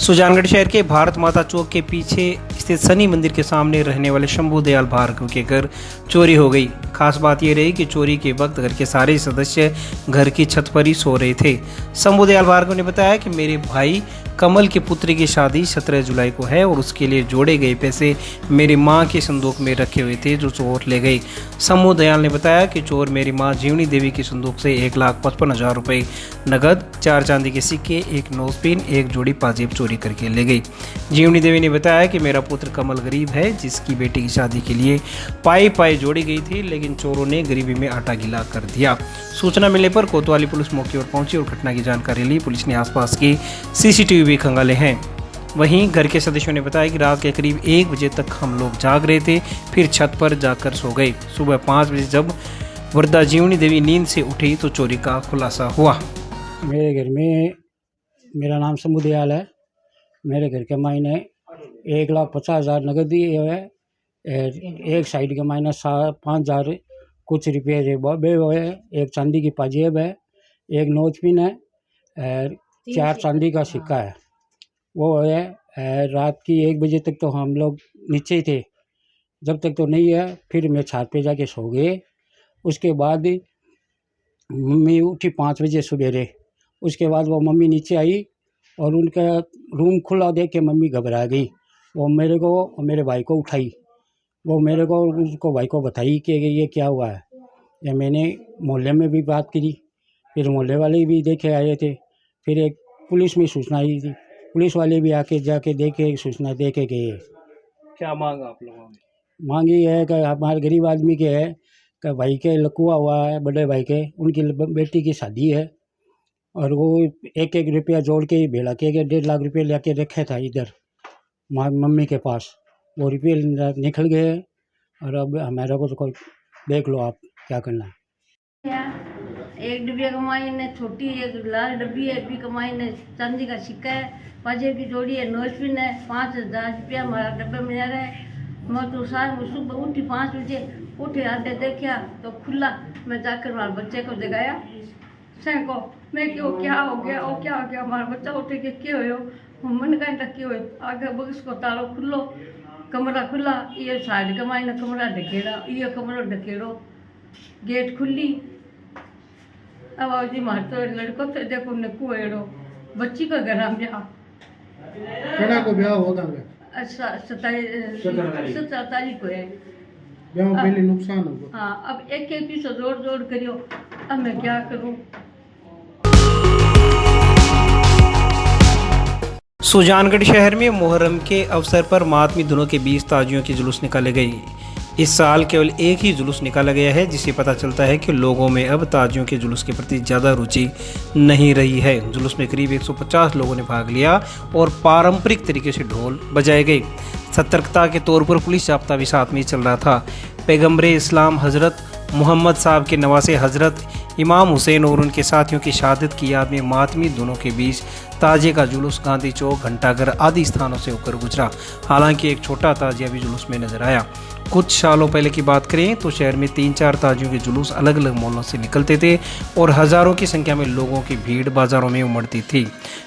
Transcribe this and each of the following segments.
सुजानगढ़ शहर के भारत माता चौक के पीछे स्थित शनि मंदिर के सामने रहने वाले शंभू दयाल भार्गव के घर चोरी हो गई। खास बात यह रही कि चोरी के वक्त घर के सारे सदस्य घर की छत पर ही सो रहे थे। शंभू दयाल भार्गव ने बताया कि मेरे भाई कमल के पुत्र की शादी 17 जुलाई को है और उसके लिए जोड़े गए पैसे मेरी मां के संदूक में रखे हुए थे जो चोर ले गए। शंभू दयाल ने बताया कि चोर मेरी मां जीवनी देवी के संदूक से 1,55,000 रुपए नगद, 4 चांदी के सिक्के, 1 नोजपिन, 1 जोड़ी पाजेब चोरी करके ले गई। जीवनी देवी ने बताया कि मेरा पुत्र कमल गरीब है जिसकी बेटी की शादी के लिए पाई जोड़ी गई थी, लेकिन चोरों ने गरीबी में आटा गीला कर दिया। सूचना मिलने पर कोतवाली पुलिस मौके पर पहुंची और घटना की जानकारी ली। पुलिस ने आसपास के सीसीटीवी भी खंगाले हैं। वहीं घर के सदस्यों ने बताया कि रात के करीब 1 बजे तक हम लोग जाग रहे थे, फिर छत पर जाकर सो गए। सुबह 5 बजे जब वृद्धा जीवनी देवी नींद से उठी तो चोरी का खुलासा हुआ। मेरे घर में, मेरा नाम शंभू दयाल है। मेरे घर के मायने 1,50,000 नगद दिए हुए, एक साइड के मायने 5,000 कुछ रुपये है, 1 चांदी की पाजेब है, 1 नोजपिन है, 4 चांदी का सिक्का है। वो है रात की 1 बजे तक तो हम लोग नीचे ही थे, जब तक तो नहीं है। फिर मैं छत पे जाके सो गए। उसके बाद मम्मी उठी 5 बजे सवेरे। उसके बाद वो मम्मी नीचे आई और उनका रूम खुला देख के मम्मी घबरा गई। वो मेरे को और मेरे भाई को उठाई। वो मेरे को उसको भाई को बताई कि ये क्या हुआ है। ये मैंने मोहल्ले में भी बात करी, फिर मोहल्ले वाले भी देखे आए थे। फिर एक पुलिस में सूचना आई थी, पुलिस वाले भी आके जाके देखे, सूचना दे के गए। क्या मांग आप लोगों ने? मांगी है कि हमारे गरीब आदमी के है कि भाई के लकुआ हुआ है, बड़े भाई के, उनकी बेटी की शादी है और वो 1-1 रुपया जोड़ के भेड़ा के 1.5 लाख रुपये लेके रखे था इधर मम्मी के पास। वो रुपये निकल गए और अब हमारे को तो कोई देख लो आप क्या करना है। एक डिब्बी कमाई ने छोटी, एक लाल डब्बी है, भी कमाई ने चांदी का सिक्का है, पाजेब की जोड़ी है, नोजपिन है, 5,000 रुपया हमारा डब्बे में जा रहा है। मैं तो सुबह उठी 5 बजे उठे, आधे देखा तो खुला। मैं जाकर हमारे बच्चे को जगाया सह को, मैं क्यों क्या हो गया, ओ क्या हो गया। हमारा बच्चा उठे के क्यों हो, मन कहीं तक क्यों हो। आगे बगस को तालो खुलो, कमरा खुला, ये साइड कमाई ने कमरा ढकेड़ा, ये कमरा ढकेड़ो, गेट खुली। अब जी मार तो लड़को तो देखो ने कुएड़ो बच्ची का घर हम जा कड़ा को ब्याह होगा। अच्छा 27 तारीख को है। ब्याह पहले नुकसान होगा। हाँ, अब एक पीछे जोड़ करियो। अब मैं क्या करूं। सुजानगढ़ शहर में मुहर्रम के अवसर पर मातमी दिनों के 20 ताजियों के जुलूस निकाले गए। इस साल केवल एक ही जुलूस निकाला गया है, जिससे पता चलता है कि लोगों में अब ताजियों के जुलूस के प्रति ज़्यादा रुचि नहीं रही है। जुलूस में करीब 150 लोगों ने भाग लिया और पारंपरिक तरीके से ढोल बजाए गए। सतर्कता के तौर पर पुलिस जाब्ता भी साथ में चल रहा था। पैगम्बरे इस्लाम हज़रत मोहम्मद साहब के नवासे हज़रत इमाम हुसैन और उनके साथियों की शहादत की याद में मातमी दोनों के बीच ताजिए का जुलूस गांधी चौक, घंटाघर आदि स्थानों से होकर गुजरा। हालांकि एक छोटा ताजिया भी जुलूस में नजर आया। कुछ सालों पहले की बात करें तो शहर में 3-4 ताजियों के जुलूस अलग अलग मोहल्लों से निकलते थे और हज़ारों की संख्या में लोगों की भीड़ बाजारों में उमड़ती थी।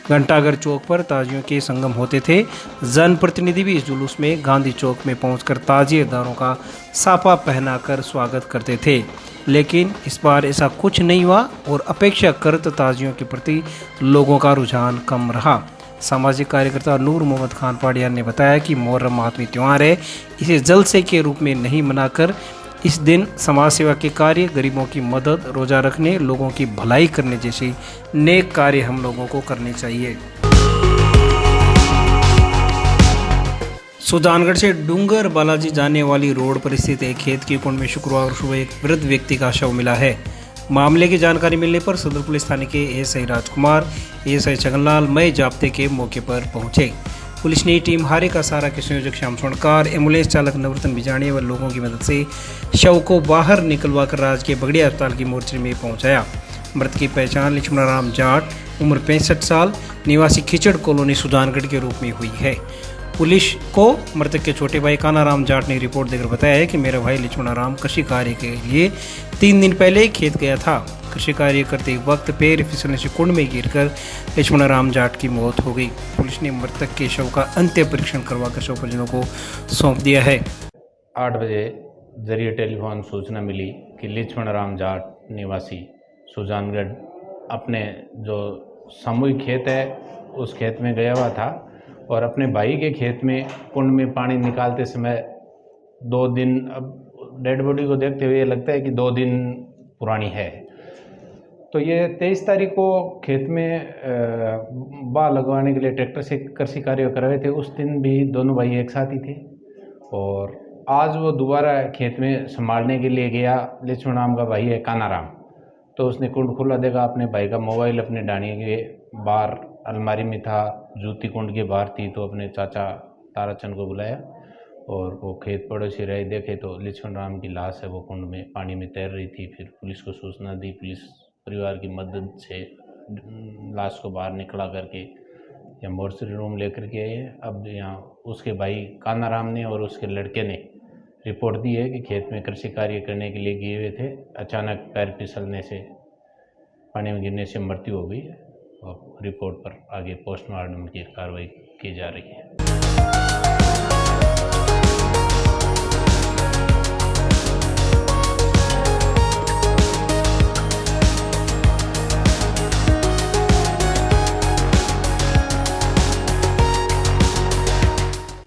घंटाघर चौक पर ताजियों के संगम होते थे। जनप्रतिनिधि भी इस जुलूस में गांधी चौक में पहुंचकर ताजिएदारों का साफा पहनाकर स्वागत करते थे, लेकिन इस बार ऐसा कुछ नहीं हुआ और अपेक्षाकृत ताजियों के प्रति लोगों का रुझान कम रहा। सामाजिक कार्यकर्ता नूर मोहम्मद खान पाडियान ने बताया कि मुहर्रम मातमी त्यौहार है, इसे जलसे के रूप में नहीं मनाकर इस दिन समाज सेवा के कार्य, गरीबों की मदद, रोजा रखने, लोगों की भलाई करने जैसे नेक कार्य हम लोगों को करने चाहिए। सुजानगढ़ से डूंगर बालाजी जाने वाली रोड पर स्थित एक खेत के कुंड में शुक्रवार सुबह एक वृद्ध व्यक्ति का शव मिला है। मामले की जानकारी मिलने पर सदर पुलिस थाने के एएसआई राजकुमार, एएसआई छगनलाल मई जाब्ते के मौके पर पहुंचे। पुलिस ने टीम हारे का सारा के संयोजक श्याम स्वर्णकार, एम्बुलेंस चालक नवरत्न बिजाणी व लोगों की मदद से शव को बाहर निकलवाकर राजकीय बगड़िया अस्पताल की मोर्चरी में पहुंचाया। मृत की पहचान लक्ष्मण राम जाट, उम्र 65 साल, निवासी खिचड़ कॉलोनी सुजानगढ़ के रूप में हुई है। पुलिस को मृतक के छोटे भाई कानाराम जाट ने रिपोर्ट देकर बताया है कि मेरा भाई लक्ष्मणाराम कृषि कार्य के लिए 3 दिन पहले खेत गया था। कृषि कार्य करते वक्त पैर फिसलने से कुंड में गिरकर लक्ष्मणाराम जाट की मौत हो गई। पुलिस ने मृतक के शव का अंतिम परीक्षण करवाकर शव परिजनों को सौंप दिया है। 8 बजे जरिए टेलीफोन सूचना मिली कि लक्ष्मणाराम जाट निवासी सुजानगढ़ अपने जो सामूहिक खेत है उस खेत में गया हुआ था और अपने भाई के खेत में कुंड में पानी निकालते समय 2 दिन, अब डेड बॉडी को देखते हुए लगता है कि 2 दिन पुरानी है। तो ये 23 तारीख को खेत में बाह लगवाने के लिए ट्रैक्टर से कृषि कार्य कर रहे थे। उस दिन भी दोनों भाई एक साथ ही थे और आज वो दोबारा खेत में संभालने के लिए गया। लक्ष्मणाराम का भाई है कानाराम, तो उसने कुंड खुला देखा, अपने भाई का मोबाइल अपने डाणी के बाहर अलमारी में था, जूती कुंड के बाहर थी, तो अपने चाचा ताराचंद को बुलाया और वो खेत पड़ोसी रहे, देखे तो लक्ष्मणाराम की लाश है वो कुंड में पानी में तैर रही थी। फिर पुलिस को सूचना दी, पुलिस परिवार की मदद से लाश को बाहर निकला करके या मोर्चरी रूम लेकर के आए। अब यहाँ उसके भाई कानाराम ने और उसके लड़के ने रिपोर्ट दी है कि खेत में कृषि कार्य करने के लिए गए हुए थे, अचानक पैर फिसलने से पानी में गिरने से मृत्यु हो गई और रिपोर्ट पर आगे पोस्टमार्टम की कार्रवाई की जा रही है।